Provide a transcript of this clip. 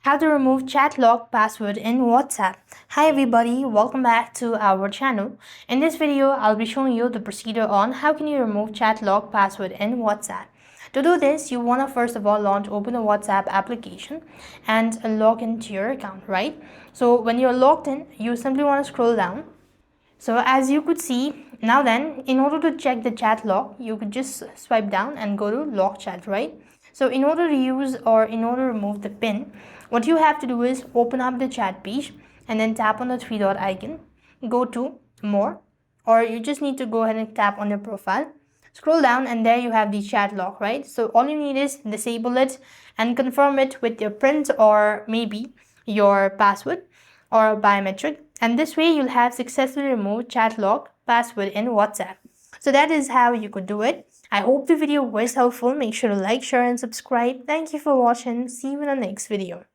How to remove chat log password in WhatsApp. Hi everybody, welcome back to our channel. In this video, I'll be showing you the procedure on how can you remove chat log password in WhatsApp. To do this, you want to first of all open the WhatsApp application and log into your account, right? So when you're logged in, you simply want to scroll down. So as you could see, now then, in order to check the chat log, you could just swipe down and go to log chat, right? So in order to use or in order to remove the pin, what you have to do is open up the chat page and then tap on the three dot icon, go to more, or you just need to go ahead and tap on your profile. Scroll down and there you have the chat log, right? So all you need is disable it and confirm it with your print or maybe your password or biometric, and this way you'll have successfully removed chat log password in WhatsApp. So that is how you could do it. I hope the video was helpful. Make sure to like, share and subscribe. Thank you for watching. See you in the next video.